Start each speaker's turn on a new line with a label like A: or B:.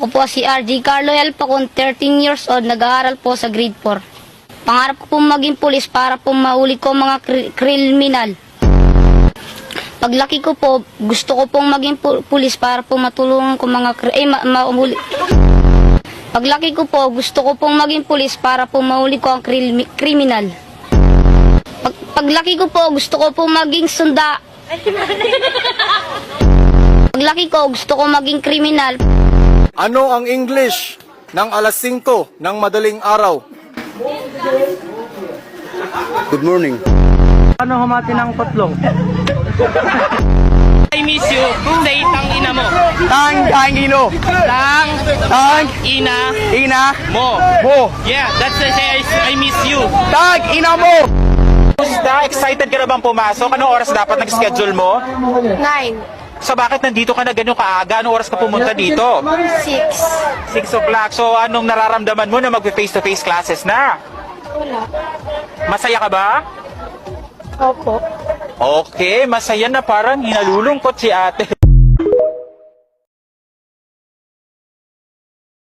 A: Ako po si RJ Carlo Elpacon, 13 years old, nag-aaral po sa grade 4. Pangarap ko po maging pulis para po mahuli ko mga kriminal. Paglaki ko po, gusto ko pong maging pulis para po matulungan ko mga mahuli. Paglaki ko po, gusto ko pong maging pulis para po mahuli ko ang kriminal. Paglaki ko po, gusto ko pong maging sunda. Paglaki ko, gusto ko maging kriminal.
B: Ano ang English ng alas 5 ng madaling araw? Good morning.
C: Ano humati ng kotlong?
D: I miss you. Say tang ina mo.
C: Tang ino.
D: Tang ina mo. Yeah, that's the say I miss you.
C: Tang ina mo.
E: Kumusta? Excited ka na bang pumasok? Anong oras dapat nag-schedule mo?
A: 9,
E: So bakit nandito ka na ganyan kaaga? Anong oras ka pumunta dito?
A: 6.
E: 6 o'clock. So anong nararamdaman mo na mag-face-to-face classes na?
A: Wala.
E: Masaya ka ba?
A: Opo.
E: Okay, masaya na, parang hinalulungkot si ate.